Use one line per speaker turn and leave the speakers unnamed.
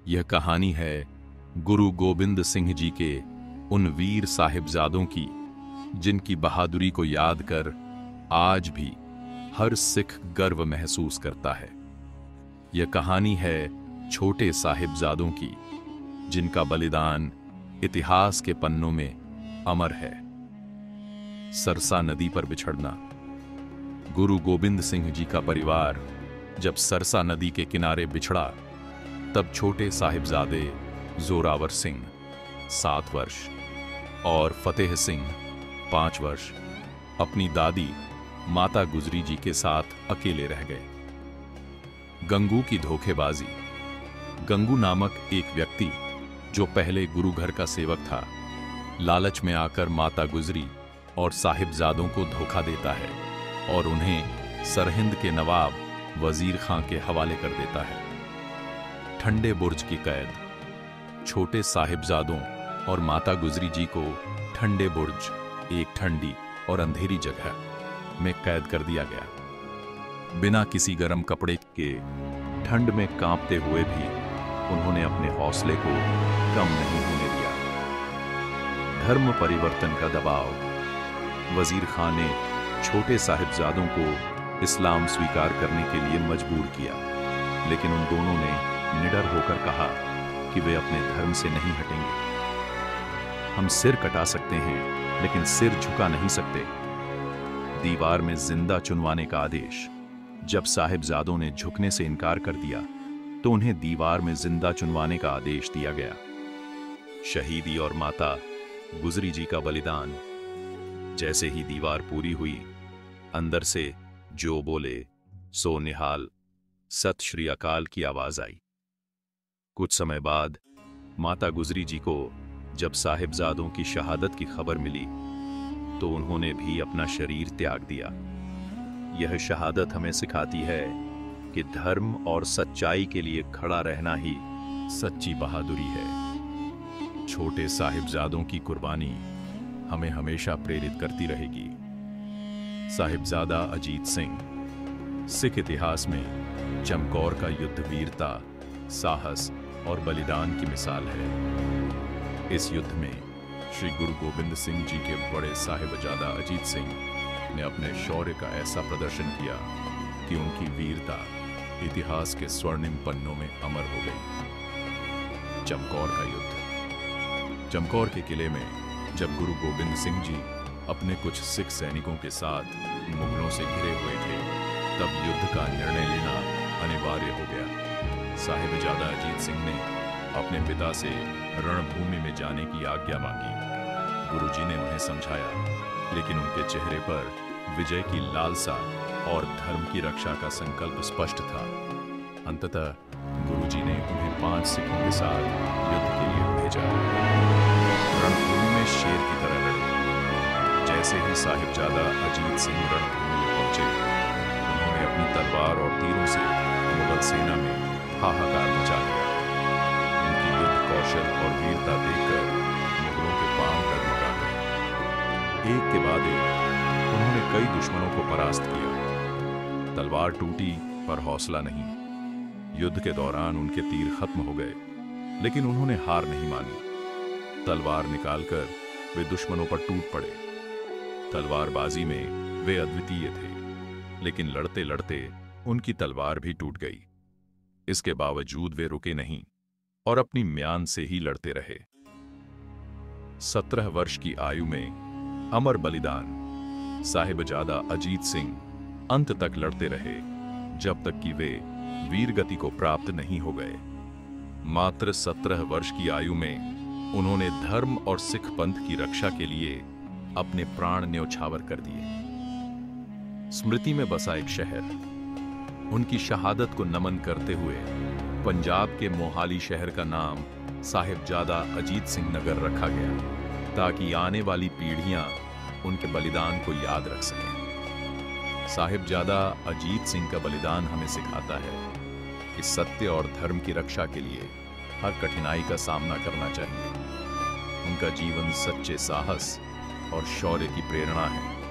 यह कहानी है गुरु गोबिंद सिंह जी के उन वीर साहिबजादों की जिनकी बहादुरी को याद कर आज भी हर सिख गर्व महसूस करता है। यह कहानी है छोटे साहिबजादों की जिनका बलिदान इतिहास के पन्नों में अमर है। सरसा नदी पर बिछड़ना। गुरु गोबिंद सिंह जी का परिवार जब सरसा नदी के किनारे बिछड़ा तब छोटे साहिबजादे जोरावर सिंह 7 वर्ष और फतेह सिंह 5 वर्ष अपनी दादी माता गुजरी जी के साथ अकेले रह गए। गंगू की धोखेबाजी। गंगू नामक एक व्यक्ति जो पहले गुरु घर का सेवक था, लालच में आकर माता गुजरी और साहिबजादों को धोखा देता है और उन्हें सरहिंद के नवाब वजीर खां के हवाले कर देता है। ठंडे बुर्ज की कैद। छोटे साहिबजादों और माता गुजरी जी को ठंडे बुर्ज, एक ठंडी और अंधेरी जगह में कैद कर दिया गया। बिना किसी गर्म कपड़े के ठंड में कांपते हुए भी उन्होंने अपने हौसले को कम नहीं होने दिया। धर्म परिवर्तन का दबाव। वजीर खां ने छोटे साहिबजादों को इस्लाम स्वीकार करने के लिए मजबूर किया, लेकिन उन दोनों ने निडर होकर कहा कि वे अपने धर्म से नहीं हटेंगे। हम सिर कटा सकते हैं लेकिन सिर झुका नहीं सकते। दीवार में जिंदा चुनवाने का आदेश। जब साहिबजादों ने झुकने से इनकार कर दिया तो उन्हें दीवार में जिंदा चुनवाने का आदेश दिया गया। शहीदी और माता गुजरी जी का बलिदान। जैसे ही दीवार पूरी हुई, अंदर से जो बोले सो निहाल, सत श्री अकाल की आवाज आई। कुछ समय बाद माता गुजरी जी को जब साहिबजादों की शहादत की खबर मिली तो उन्होंने भी अपना शरीर त्याग दिया। यह शहादत हमें सिखाती है कि धर्म और सच्चाई के लिए खड़ा रहना ही सच्ची बहादुरी है। छोटे साहिबजादों की कुर्बानी हमें हमेशा प्रेरित करती रहेगी। साहिबजादा अजीत सिंह। सिख इतिहास में चमकौर का युद्ध वीरता, साहस और बलिदान की मिसाल है। इस युद्ध में श्री गुरु गोबिंद सिंह जी के बड़े साहिबजादा अजीत सिंह ने अपने शौर्य का ऐसा प्रदर्शन किया कि उनकी वीरता इतिहास के स्वर्णिम पन्नों में अमर हो गई। चमकौर का युद्ध। चमकौर के किले में जब गुरु गोबिंद सिंह जी अपने कुछ सिख सैनिकों के साथ मुगलों से घिरे हुए थे तब युद्ध का निर्णय लेना अनिवार्य हो गया। साहिबजादा अजीत सिंह ने अपने पिता से रणभूमि में जाने की आज्ञा मांगी। गुरुजी ने उन्हें समझाया, लेकिन उनके चेहरे पर विजय की लालसा और धर्म की रक्षा का संकल्प स्पष्ट था। अंततः गुरुजी ने उन्हें 5 सिखों के साथ युद्ध के लिए भेजा। रणभूमि में शेर की तरह लड़े। जैसे ही साहिबजादा अजीत सिंह रणभूमि में पहुंचे, उन्होंने अपनी तलवार और तीरों से मुगल सेना में हाहाकार मचा दिया। उनकी युद्ध कौशल और वीरता देखकर मुगलों के पांव डगमगा गए। एक के बाद एक उन्होंने कई दुश्मनों को परास्त किया। तलवार टूटी पर हौसला नहीं। युद्ध के दौरान उनके तीर खत्म हो गए, लेकिन उन्होंने हार नहीं मानी। तलवार निकालकर वे दुश्मनों पर टूट पड़े। तलवारबाजी में वे अद्वितीय थे, लेकिन लड़ते लड़ते उनकी तलवार भी टूट गई। इसके बावजूद वे रुके नहीं और अपनी म्यान से ही लड़ते रहे। 17 वर्ष की आयु में अमर बलिदान। साहिबजादा अजीत सिंह अंत तक लड़ते रहे जब तक कि वे वीरगति को प्राप्त नहीं हो गए। मात्र 17 वर्ष की आयु में उन्होंने धर्म और सिख पंथ की रक्षा के लिए अपने प्राण न्यौछावर कर दिए। स्मृति में बसा एक शहर। उनकी शहादत को नमन करते हुए पंजाब के मोहाली शहर का नाम साहिबजादा अजीत सिंह नगर रखा गया, ताकि आने वाली पीढ़ियां उनके बलिदान को याद रख सकें। साहिबजादा अजीत सिंह का बलिदान हमें सिखाता है कि सत्य और धर्म की रक्षा के लिए हर कठिनाई का सामना करना चाहिए। उनका जीवन सच्चे साहस और शौर्य की प्रेरणा है।